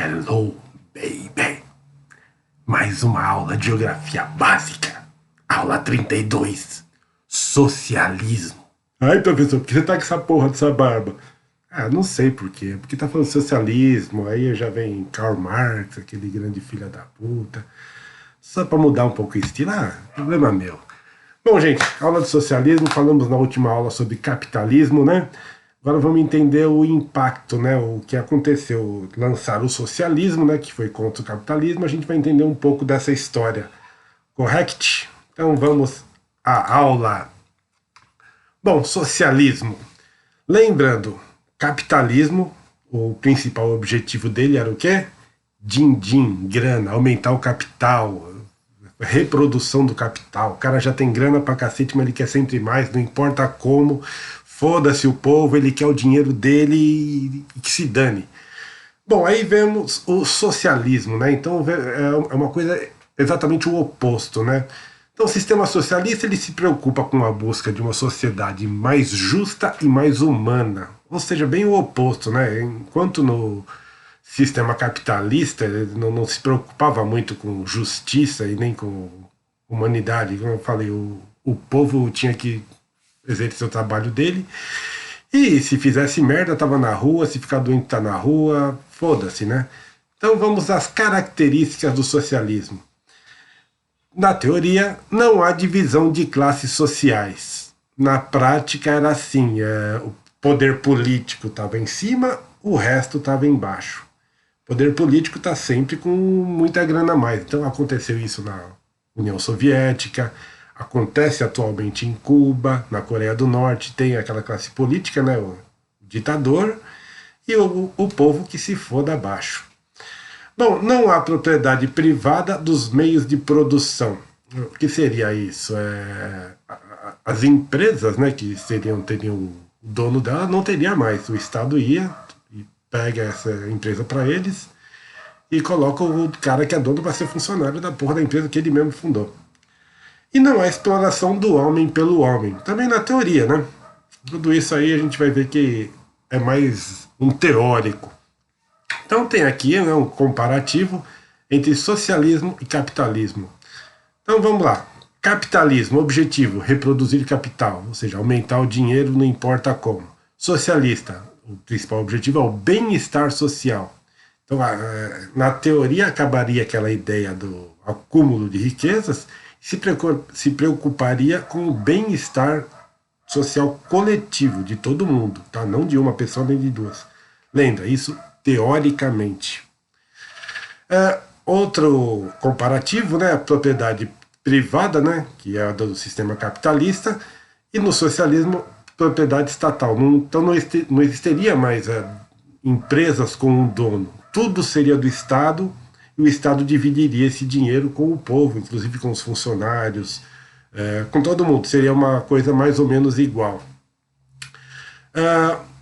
Hello, baby! Mais uma aula de geografia básica. Aula 32. Socialismo. Ai, professor, por que você tá com essa porra dessa barba? Ah, não sei por quê. Porque tá falando socialismo, aí já vem Karl Marx, aquele grande filho da puta. Só pra mudar um pouco o estilo. Ah, problema meu. Bom, gente, aula de socialismo, falamos na última aula sobre capitalismo, né? Agora vamos entender o impacto, né? O que aconteceu, lançar o socialismo, né? Que foi contra o capitalismo. A gente vai entender um pouco dessa história, correct? Então vamos à aula. Bom, socialismo. Lembrando, capitalismo, o principal objetivo dele era o quê? Din-din, grana, aumentar o capital, reprodução do capital. O cara já tem grana pra cacete, mas ele quer sempre mais, não importa como. Foda-se o povo, ele quer o dinheiro dele e que se dane. Bom, aí vemos o socialismo, né? Então é uma coisa exatamente o oposto, né? Então o sistema socialista ele se preocupa com a busca de uma sociedade mais justa e mais humana. Ou seja, bem o oposto, né? Enquanto no sistema capitalista ele não se preocupava muito com justiça e nem com humanidade. Como eu falei, o povo tinha que exercer o trabalho dele, e se fizesse merda tava na rua, se ficar doente tá na rua, foda-se, né? Então vamos às características do socialismo. Na teoria, não há divisão de classes sociais. Na prática era assim, o poder político estava em cima, o resto estava embaixo. O poder político está sempre com muita grana a mais. Então aconteceu isso na União Soviética, acontece atualmente em Cuba, na Coreia do Norte, tem aquela classe política, né, o ditador, e o povo que se foda abaixo. Bom, não há propriedade privada dos meios de produção. O que seria isso? As empresas, né, que teriam o dono dela, não teria mais. O Estado ia e pega essa empresa para eles e coloca o cara que é dono para ser funcionário da porra da empresa que ele mesmo fundou. E não há exploração do homem pelo homem. Também na teoria, né? Tudo isso aí a gente vai ver que é mais um teórico. Então tem aqui, né, um comparativo entre socialismo e capitalismo. Então vamos lá. Capitalismo, objetivo, reproduzir capital, ou seja, aumentar o dinheiro não importa como. Socialista, o principal objetivo é o bem-estar social. Então na teoria acabaria aquela ideia do acúmulo de riquezas, se preocuparia com o bem-estar social coletivo de todo mundo, tá? Não de uma pessoa nem de duas. Lembra, isso teoricamente. Outro comparativo, né? A propriedade privada, né? Que é a do sistema capitalista, e no socialismo, propriedade estatal. Então não existiria mais empresas com um dono. Tudo seria do Estado, e o Estado dividiria esse dinheiro com o povo, inclusive com os funcionários, com todo mundo. Seria uma coisa mais ou menos igual.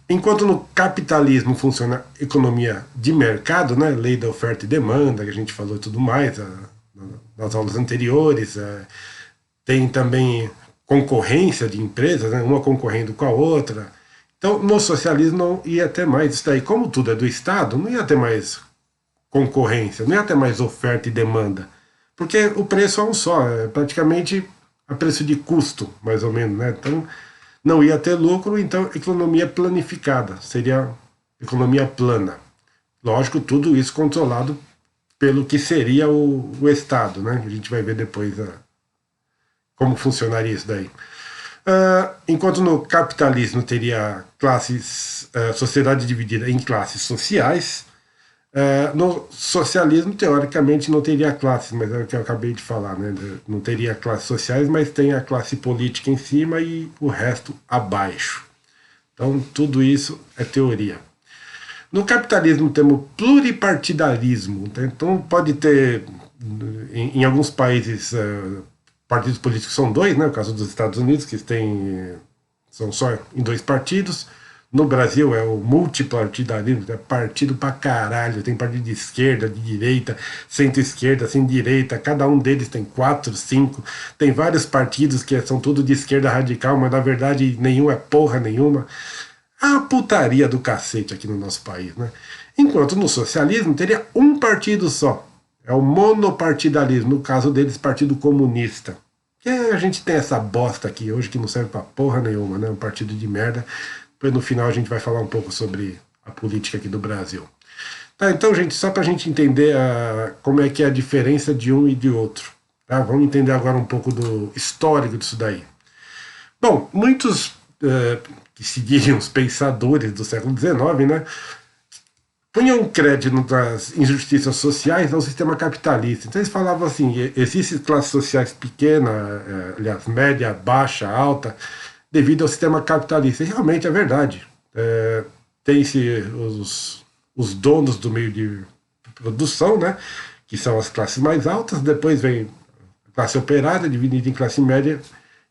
Enquanto no capitalismo funciona a economia de mercado, né, lei da oferta e demanda, que a gente falou e tudo mais nas aulas anteriores, tem também concorrência de empresas, né, uma concorrendo com a outra. Então, no socialismo não ia ter mais isso daí. Como tudo é do Estado, não ia ter mais concorrência, não ia ter mais oferta e demanda, porque o preço é um só, é praticamente a preço de custo, mais ou menos, né? Então não ia ter lucro, então economia planificada, seria economia plana. Lógico, tudo isso controlado pelo que seria o Estado, né? A gente vai ver depois como funcionaria isso daí. Enquanto no capitalismo teria sociedade dividida em classes sociais, no socialismo, teoricamente, não teria classes, mas é o que eu acabei de falar, né? Não teria classes sociais, mas tem a classe política em cima e o resto abaixo. Então, tudo isso é teoria. No capitalismo temos pluripartidarismo, então pode ter, em alguns países, partidos políticos são dois, né? No caso dos Estados Unidos, que são só em dois partidos. No Brasil é o multipartidarismo, é partido pra caralho, tem partido de esquerda, de direita, centro-esquerda, centro-direita, cada um deles tem 4, 5, tem vários partidos que são tudo de esquerda radical, mas na verdade nenhum é porra nenhuma. A putaria do cacete aqui no nosso país, né? Enquanto no socialismo teria um partido só. É o monopartidarismo, no caso deles, Partido Comunista. Que a gente tem essa bosta aqui hoje que não serve pra porra nenhuma, né? Um partido de merda. Depois no final a gente vai falar um pouco sobre a política aqui do Brasil. Tá, então, gente, só pra gente entender como é que é a diferença de um e de outro. Tá? Vamos entender agora um pouco do histórico disso daí. Bom, muitos que seguiam os pensadores do século XIX, né, punham crédito nas injustiças sociais ao sistema capitalista. Então eles falavam assim, existem classes sociais pequenas, aliás, média, baixa, alta, devido ao sistema capitalista. E realmente é verdade. Tem-se os donos do meio de produção, né, que são as classes mais altas, depois vem a classe operária, dividida em classe média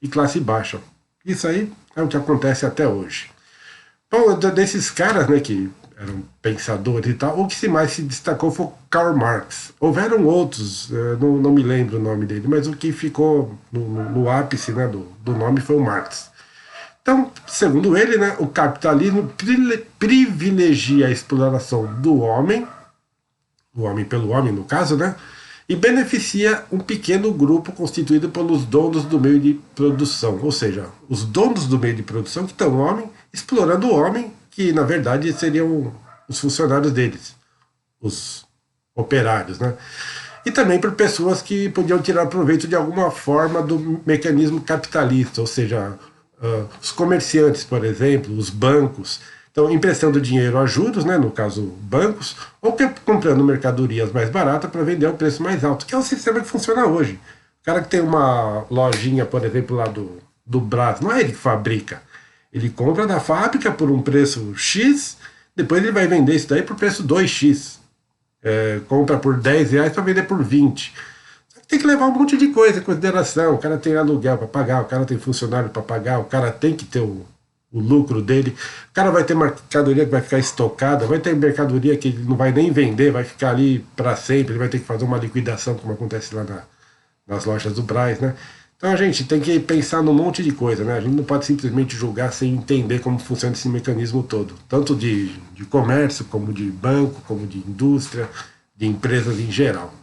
e classe baixa. Isso aí é o que acontece até hoje. Bom, desses caras, né, que eram pensadores e tal, o que mais se destacou foi Karl Marx. Houveram outros, não me lembro o nome dele, mas o que ficou no ápice, né, do nome foi o Marx. Então, segundo ele, né, o capitalismo privilegia a exploração do homem, o homem pelo homem no caso, né, e beneficia um pequeno grupo constituído pelos donos do meio de produção, ou seja, os donos do meio de produção que estão o homem explorando o homem, que na verdade seriam os funcionários deles, os operários, né? E também por pessoas que podiam tirar proveito de alguma forma do mecanismo capitalista, ou seja, os comerciantes, por exemplo, os bancos, então emprestando dinheiro a juros, né, no caso bancos, ou comprando mercadorias mais baratas para vender ao preço mais alto, que é o sistema que funciona hoje. O cara que tem uma lojinha, por exemplo, lá do Brás, não é ele que fabrica. Ele compra da fábrica por um preço X, depois ele vai vender isso daí por preço 2x. Compra por R$10 para vender por 20. Tem que levar um monte de coisa em consideração. O cara tem aluguel para pagar, o cara tem funcionário para pagar, o cara tem que ter o lucro dele. O cara vai ter mercadoria que vai ficar estocada, vai ter mercadoria que ele não vai nem vender, vai ficar ali para sempre, ele vai ter que fazer uma liquidação, como acontece lá nas lojas do Brás, né? Então a gente tem que pensar num monte de coisa, né? A gente não pode simplesmente julgar sem entender como funciona esse mecanismo todo. Tanto de comércio, como de banco, como de indústria, de empresas em geral.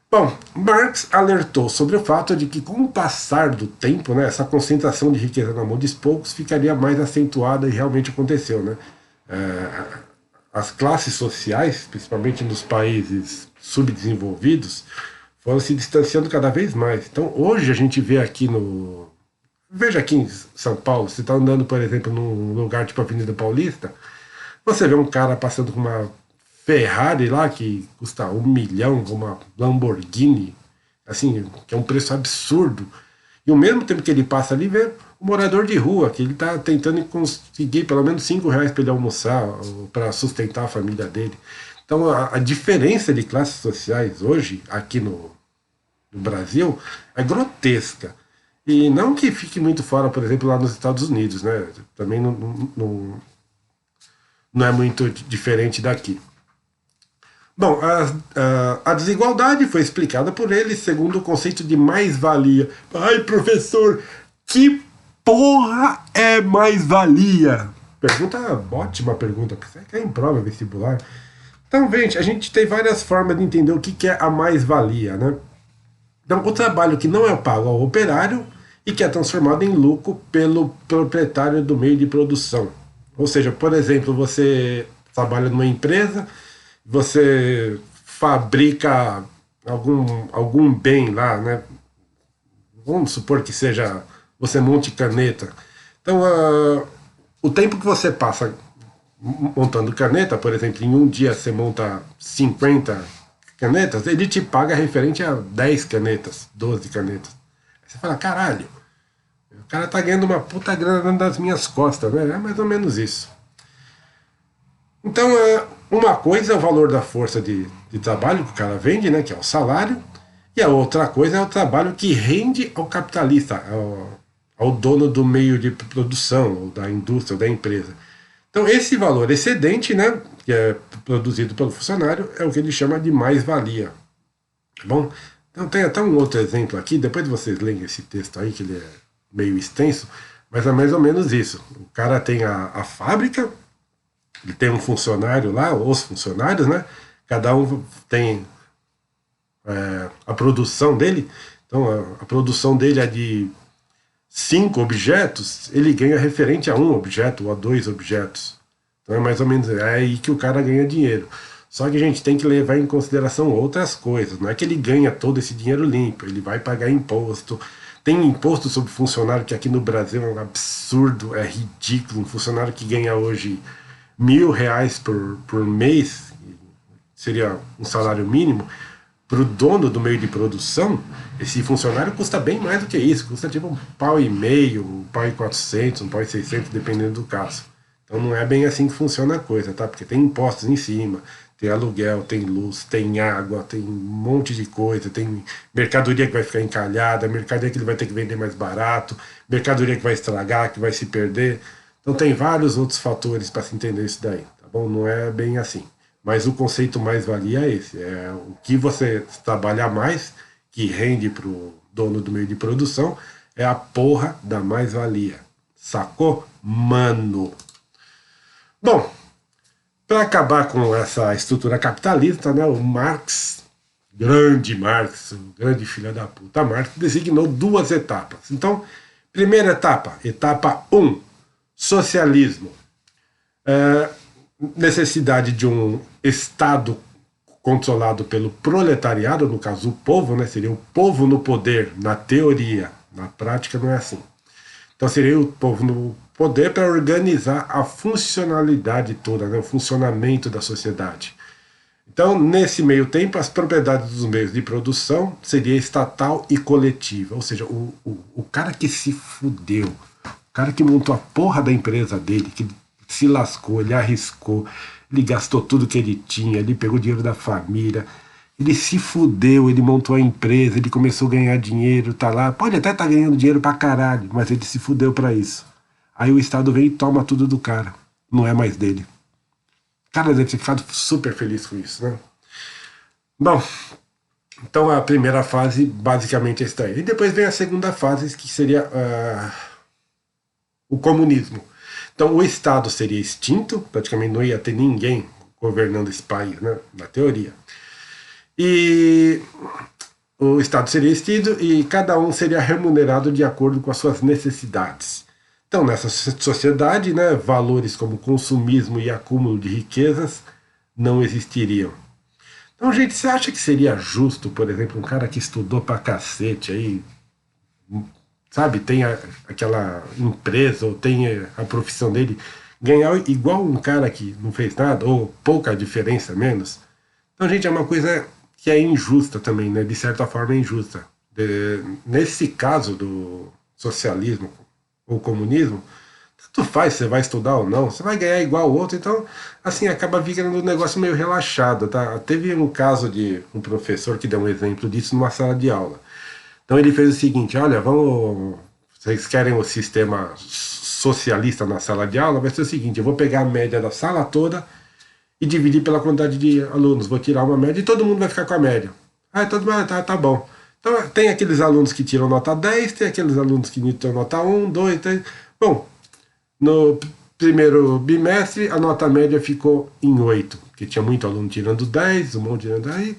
Bom, Marx alertou sobre o fato de que, com o passar do tempo, né, essa concentração de riqueza na mão de poucos ficaria mais acentuada, e realmente aconteceu, né? As classes sociais, principalmente nos países subdesenvolvidos, foram se distanciando cada vez mais. Então, hoje a gente vê aqui Veja aqui em São Paulo, você está andando, por exemplo, num lugar tipo Avenida Paulista, você vê um cara passando com uma Ferrari lá que custa 1 milhão, uma Lamborghini, assim, que é um preço absurdo. E ao mesmo tempo que ele passa ali, vê um morador de rua, que ele está tentando conseguir pelo menos R$5 para ele almoçar, para sustentar a família dele. Então a diferença de classes sociais hoje, aqui no Brasil, é grotesca. E não que fique muito fora, por exemplo, lá nos Estados Unidos, né? Também não é muito diferente daqui. Bom, a desigualdade foi explicada por ele segundo o conceito de mais-valia. Ai, professor, que porra é mais-valia? Ótima pergunta, você quer em prova vestibular? Então, gente, a gente tem várias formas de entender o que é a mais-valia, né? Então, o trabalho que não é pago ao operário e que é transformado em lucro pelo proprietário do meio de produção. Ou seja, por exemplo, você trabalha numa empresa, você fabrica algum bem lá, né? Vamos supor que seja, você monte caneta. Então, o tempo que você passa montando caneta, por exemplo, em um dia você monta 50 canetas, ele te paga referente a 10 canetas, 12 canetas. Aí você fala, caralho, o cara tá ganhando uma puta grana das minhas costas, né? É mais ou menos isso. Então, uma coisa é o valor da força de trabalho que o cara vende, né, que é o salário, e a outra coisa é o trabalho que rende ao capitalista, ao dono do meio de produção, ou da indústria, ou da empresa. Então, esse valor excedente, né, que é produzido pelo funcionário, é o que ele chama de mais-valia. Tá bom? Então, tem até um outro exemplo aqui, depois vocês leem esse texto aí, que ele é meio extenso, mas é mais ou menos isso. O cara tem a fábrica, Ele tem um funcionário lá, os funcionários, né? Cada um tem a produção dele. Então, a produção dele é de 5 objetos, ele ganha referente a um objeto ou a 2 objetos. Então é mais ou menos aí que o cara ganha dinheiro. Só que a gente tem que levar em consideração outras coisas. Não é que ele ganha todo esse dinheiro limpo, ele vai pagar imposto. Tem imposto sobre funcionário que aqui no Brasil é um absurdo, é ridículo. Um funcionário que ganha hoje R$ 1.000 por mês, seria um salário mínimo, para o dono do meio de produção, esse funcionário custa bem mais do que isso, custa tipo R$ 1,5, R$ 1,400, R$ 1,600, dependendo do caso. Então não é bem assim que funciona a coisa, tá? Porque tem impostos em cima, tem aluguel, tem luz, tem água, tem um monte de coisa, tem mercadoria que vai ficar encalhada, mercadoria que ele vai ter que vender mais barato, mercadoria que vai estragar, que vai se perder. Então tem vários outros fatores para se entender isso daí, tá bom? Não é bem assim. Mas o conceito mais-valia é esse, é o que você trabalhar mais, que rende para o dono do meio de produção, é a porra da mais-valia. Sacou? Mano. Bom, para acabar com essa estrutura capitalista, né, o Marx, o grande filho da puta Marx, designou 2 etapas. Então, primeira etapa, etapa 1, socialismo. Necessidade de um Estado controlado pelo proletariado, no caso o povo, né, seria o povo no poder, na teoria, na prática não é assim. Então seria o povo no poder para organizar a funcionalidade toda, né, o funcionamento da sociedade. Então, nesse meio tempo, as propriedades dos meios de produção seria estatal e coletiva, ou seja, o cara que se fudeu, o cara que montou a porra da empresa dele, que se lascou, ele arriscou, ele gastou tudo que ele tinha, ele pegou dinheiro da família, ele se fudeu, ele montou a empresa, ele começou a ganhar dinheiro, tá lá, pode até estar ganhando dinheiro pra caralho, mas ele se fudeu pra isso. Aí o Estado vem e toma tudo do cara, não é mais dele. O cara deve ter ficado super feliz com isso, né? Bom, então a primeira fase basicamente é essa aí. E depois vem a segunda fase, que seria o comunismo. Então o Estado seria extinto, praticamente não ia ter ninguém governando esse país, né, na teoria. E o Estado seria extinto e cada um seria remunerado de acordo com as suas necessidades. Então nessa sociedade, né, valores como consumismo e acúmulo de riquezas não existiriam. Então, gente, você acha que seria justo, por exemplo, um cara que estudou pra cacete aí, sabe, tem aquela empresa ou tem a profissão dele, ganhar igual um cara que não fez nada, ou pouca diferença menos? Então, gente, é uma coisa que é injusta também, né? De certa forma é injusta. Nesse caso do socialismo ou comunismo, tanto faz se você vai estudar ou não, você vai ganhar igual o outro, então, assim, acaba ficando um negócio meio relaxado, tá? Teve um caso de um professor que deu um exemplo disso numa sala de aula. Então ele fez o seguinte, olha, vocês querem o sistema socialista na sala de aula? Vai ser o seguinte, eu vou pegar a média da sala toda e dividir pela quantidade de alunos, vou tirar uma média e todo mundo vai ficar com a média. Todo mundo, tá bom. Então tem aqueles alunos que tiram nota 10, tem aqueles alunos que tiram nota 1, 2, 3. Bom, no primeiro bimestre a nota média ficou em 8, porque tinha muito aluno tirando 10, um monte tirando aí.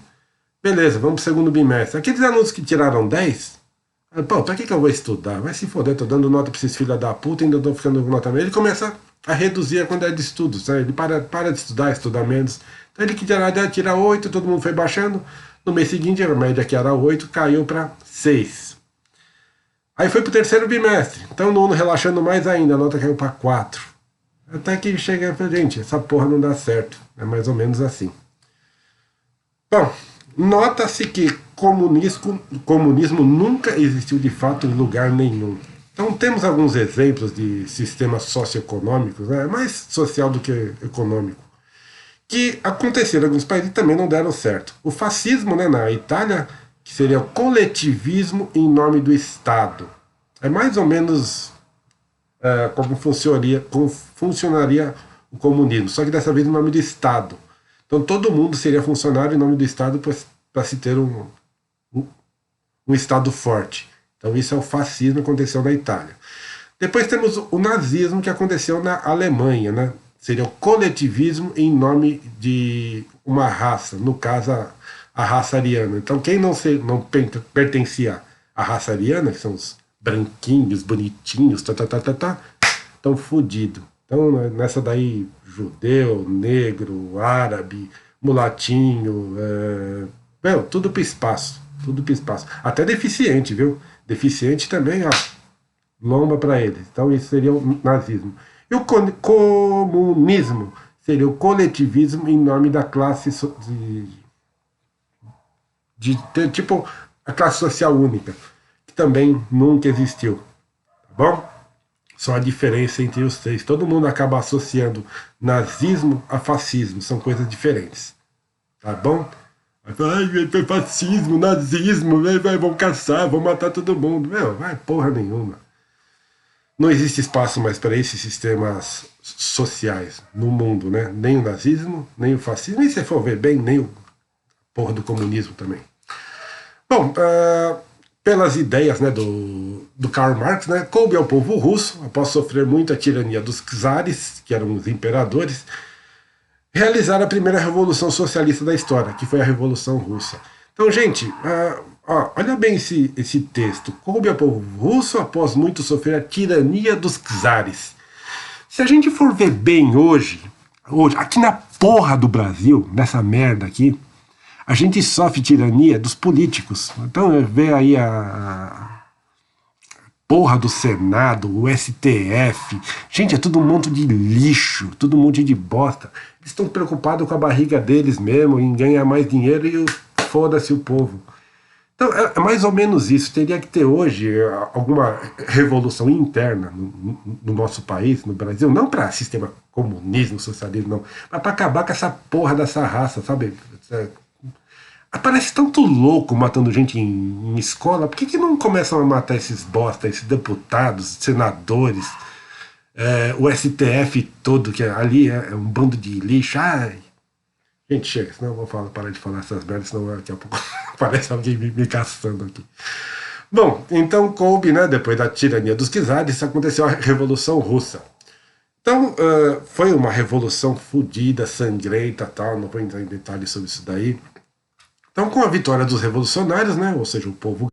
Beleza, vamos pro segundo bimestre. Aqueles alunos que tiraram 10, pô, pra que eu vou estudar? Vai se foder, tô dando nota pra esses filhos da puta, ainda tô ficando com nota média. Ele começa a reduzir a quantidade de estudos, né? Ele para de estudar menos. Então ele que tira 8, todo mundo foi baixando. No mês seguinte, a média que era 8 caiu para 6. Aí foi pro terceiro bimestre. Então no ano relaxando mais ainda, a nota caiu para 4. Até que chega pra gente, essa porra não dá certo. É mais ou menos assim. Bom, nota-se que comunismo nunca existiu de fato em lugar nenhum. Então temos alguns exemplos de sistemas socioeconômicos, né, mais social do que econômico, que aconteceram em alguns países e também não deram certo. O fascismo, né, na Itália, que seria o coletivismo em nome do Estado. É mais ou menos como funcionaria o comunismo, só que dessa vez em nome do Estado. Então todo mundo seria funcionário em nome do Estado para se ter um Estado forte. Então isso é o fascismo que aconteceu na Itália. Depois temos o nazismo que aconteceu na Alemanha, né? seria o coletivismo em nome de uma raça, no caso a raça ariana. Então quem não pertencia à raça ariana, que são os branquinhos, bonitinhos, estão fodidos. Então nessa daí, judeu, negro, árabe, mulatinho, tudo para espaço, tudo para espaço. Até deficiente, viu? Deficiente também, ó, lomba para eles. Então isso seria o nazismo. E o comunismo seria o coletivismo em nome da classe de ter tipo a classe social única, que também nunca existiu, tá bom? Só a diferença entre os três. Todo mundo acaba associando nazismo a fascismo, são coisas diferentes, tá bom? Ai, fascismo, nazismo, vão caçar, vão matar todo mundo. Meu, vai porra nenhuma. Não existe espaço mais para esses sistemas sociais no mundo, né? Nem o nazismo, nem o fascismo, e se for ver bem, nem o porra do comunismo também. Bom, pelas ideias, né, do Karl Marx, né, coube ao povo russo, após sofrer muita tirania dos czares, que eram os imperadores, realizar a primeira revolução socialista da história, que foi a Revolução Russa. Então, gente, olha bem esse texto. Coube ao povo russo, após muito sofrer a tirania dos czares. Se a gente for ver bem hoje, aqui na porra do Brasil, nessa merda aqui, a gente sofre tirania dos políticos. Então, vê aí a porra do Senado, o STF. Gente, é tudo um monte de lixo, tudo um monte de bosta. Eles estão preocupados com a barriga deles mesmo, em ganhar mais dinheiro e foda-se o povo. Então, é mais ou menos isso. Teria que ter hoje alguma revolução interna no nosso país, no Brasil, não para sistema comunismo, socialismo, não, mas para acabar com essa porra dessa raça, sabe? Aparece tanto louco matando gente em escola, por que não começam a matar esses bosta, esses deputados, senadores, o STF todo, que ali é um bando de lixo? Ai, gente, chega, senão eu vou parar de falar essas merdas, senão daqui a pouco parece alguém me caçando aqui. Bom, então coube, né, depois da tirania dos czares, aconteceu a Revolução Russa. Então, foi uma revolução fodida, sangrenta, tal, não vou entrar em detalhes sobre isso daí. Então, com a vitória dos revolucionários, né, ou seja, o povo,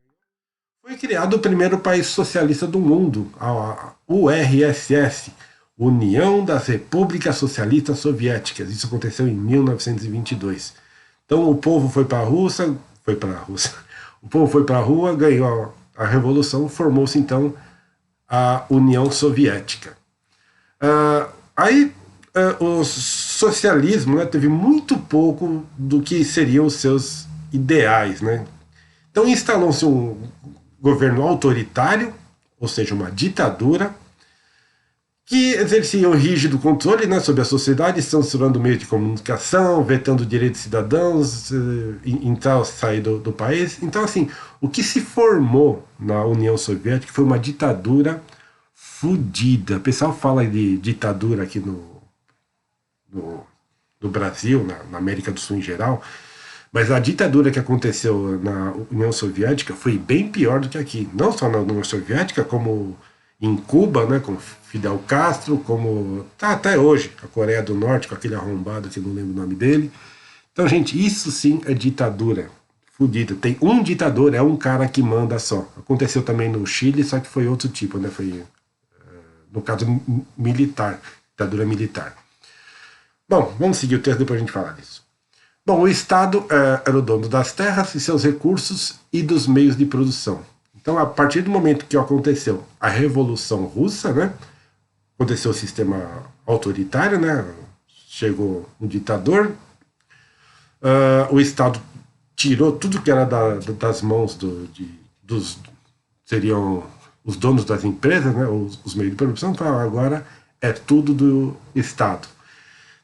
foi criado o primeiro país socialista do mundo, a URSS, União das Repúblicas Socialistas Soviéticas. Isso aconteceu em 1922. Então, o povo foi para a Rússia, o povo foi para a rua, ganhou a revolução, formou-se então a União Soviética. O socialismo, né, teve muito pouco do que seriam os seus ideais, né? Então instalou-se um governo autoritário, ou seja, uma ditadura, que exercia um rígido controle, né, sobre a sociedade, censurando meios de comunicação, vetando direitos de cidadãos, entrar ou sair do país. Então, assim, o que se formou na União Soviética foi uma ditadura fodida. O pessoal fala de ditadura aqui no Brasil, na América do Sul em geral, mas a ditadura que aconteceu na União Soviética foi bem pior do que aqui. Não só na União Soviética, como em Cuba, né, com Fidel Castro, como até hoje, a Coreia do Norte, com aquele arrombado que eu não lembro o nome dele. Então, gente, isso sim é ditadura fodida. Tem um ditador, é um cara que manda só. Aconteceu também no Chile, só que foi outro tipo, né? Foi, no caso, militar, ditadura militar. Bom, vamos seguir o texto, depois a gente fala disso. Bom, o Estado era o dono das terras e seus recursos e dos meios de produção. Então, a partir do momento que aconteceu a Revolução Russa, né, aconteceu o sistema autoritário, né, chegou um ditador, o Estado tirou tudo que era das mãos dos seriam os donos das empresas, né, os meios de produção, então agora é tudo do Estado.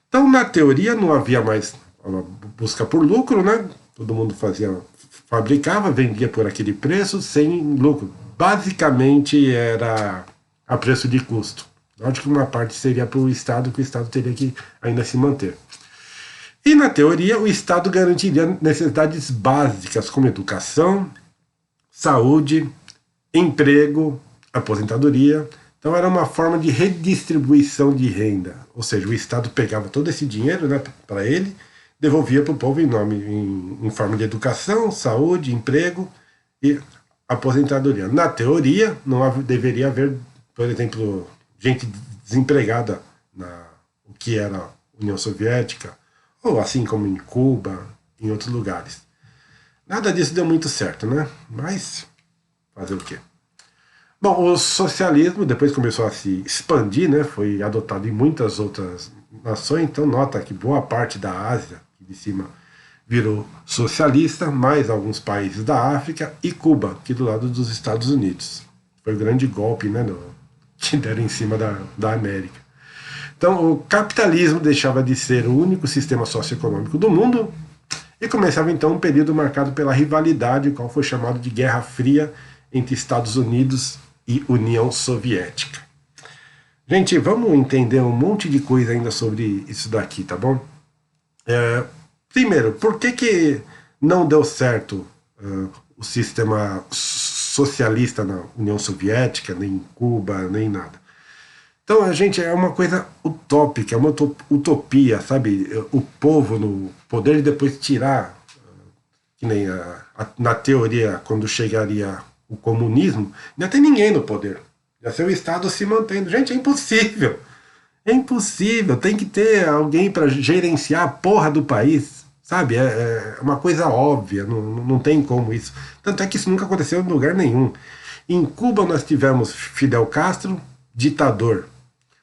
Então, na teoria, não havia mais uma busca por lucro, né? Todo mundo fabricava, vendia por aquele preço, sem lucro. Basicamente, era a preço de custo. Lógico que uma parte seria para o Estado, que o Estado teria que ainda se manter. E, na teoria, o Estado garantiria necessidades básicas, como educação, saúde, emprego, aposentadoria, Então era uma forma de redistribuição de renda, ou seja, o Estado pegava todo esse dinheiro, né, para ele, devolvia para o povo em forma de educação, saúde, emprego e aposentadoria. Na teoria, não deveria haver, por exemplo, gente desempregada o que era a União Soviética, ou assim como em Cuba, em outros lugares. Nada disso deu muito certo, né? Mas fazer o quê? Bom, o socialismo depois começou a se expandir, né? Foi adotado em muitas outras nações, então nota que boa parte da Ásia, que de cima virou socialista, mais alguns países da África e Cuba, que do lado dos Estados Unidos. Foi o grande golpe, né, que deram em cima da América. Então o capitalismo deixava de ser o único sistema socioeconômico do mundo e começava então um período marcado pela rivalidade, o qual foi chamado de Guerra Fria entre Estados Unidos e União Soviética. Gente, vamos entender um monte de coisa ainda sobre isso daqui, tá bom? Primeiro, por que não deu certo o sistema socialista na União Soviética, nem em Cuba, nem nada? Então, gente, é uma coisa utópica, é uma utopia, sabe? O povo no poder e depois tirar, que nem na teoria, quando chegaria o comunismo, não ia ter ninguém no poder. Ia ser o Estado se mantendo. Gente, é impossível. É impossível. Tem que ter alguém para gerenciar a porra do país. Sabe? É uma coisa óbvia. Não tem como isso. Tanto é que isso nunca aconteceu em lugar nenhum. Em Cuba nós tivemos Fidel Castro, ditador.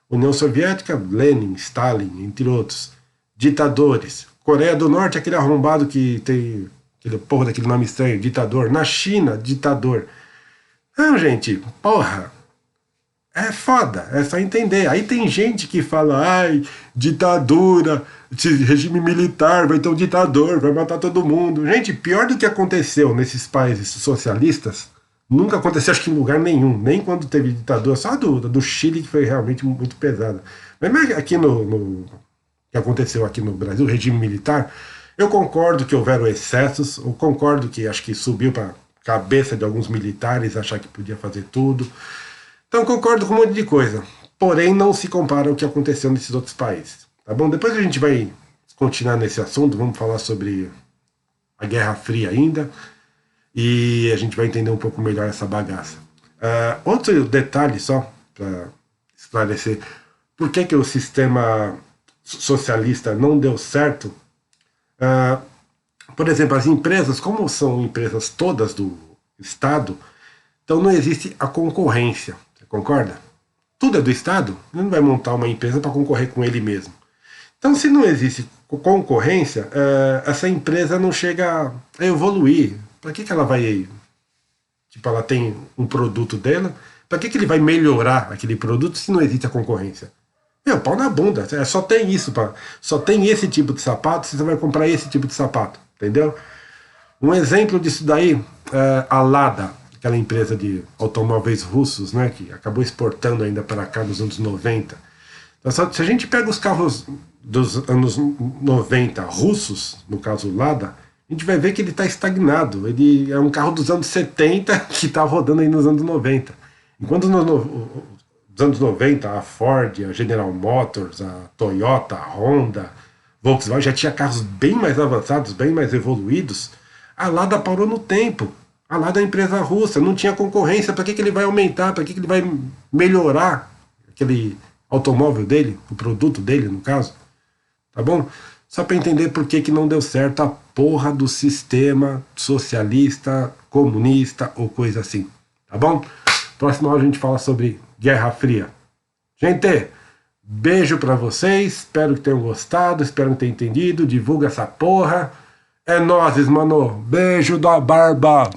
União Soviética, Lenin, Stalin, entre outros. Ditadores. Coreia do Norte, aquele arrombado que tem aquele porra daquele nome estranho, ditador. Na China, ditador. Não, gente, porra. É foda, é só entender. Aí tem gente que fala, ai, ditadura, regime militar, vai ter um ditador, vai matar todo mundo. Gente, pior do que aconteceu nesses países socialistas, nunca aconteceu acho que em lugar nenhum, nem quando teve ditadura, só do Chile que foi realmente muito pesada. Mas aqui que aconteceu aqui no Brasil, regime militar, eu concordo que houveram excessos, eu concordo que acho que subiu para cabeça de alguns militares achar que podia fazer tudo. Então concordo com um monte de coisa, porém não se compara ao que aconteceu nesses outros países, tá bom? Depois a gente vai continuar nesse assunto, vamos falar sobre a Guerra Fria ainda, e a gente vai entender um pouco melhor essa bagaça. Outro detalhe só, para esclarecer, por que o sistema socialista não deu certo? Por exemplo, as empresas, como são empresas todas do Estado, então não existe a concorrência. Concorda? Tudo é do Estado, ele não vai montar uma empresa para concorrer com ele mesmo. Então, se não existe concorrência, essa empresa não chega a evoluir. Para que ela vai... Tipo, ela tem um produto dela, para que ele vai melhorar aquele produto se não existe a concorrência? Meu, pau na bunda, só tem isso, só tem esse tipo de sapato, você vai comprar esse tipo de sapato, entendeu? Um exemplo disso daí, a Lada, aquela empresa de automóveis russos, né, que acabou exportando ainda para cá nos anos 90. Então, se a gente pega os carros dos anos 90 russos, no caso Lada, a gente vai ver que ele está estagnado. Ele é um carro dos anos 70 que está rodando aí nos anos 90. Enquanto nos anos 90 a Ford, a General Motors, a Toyota, a Honda, Volkswagen já tinha carros bem mais avançados, bem mais evoluídos, a Lada parou no tempo. A Lada é uma empresa russa, não tinha concorrência, para que ele vai aumentar, para que ele vai melhorar aquele automóvel dele, o produto dele, no caso? Tá bom? Só para entender por que não deu certo a porra do sistema socialista, comunista ou coisa assim. Tá bom? Próxima hora a gente fala sobre Guerra Fria. Gente, beijo para vocês, espero que tenham gostado, espero que tenham entendido, divulga essa porra. É nóis, mano. Beijo da barba.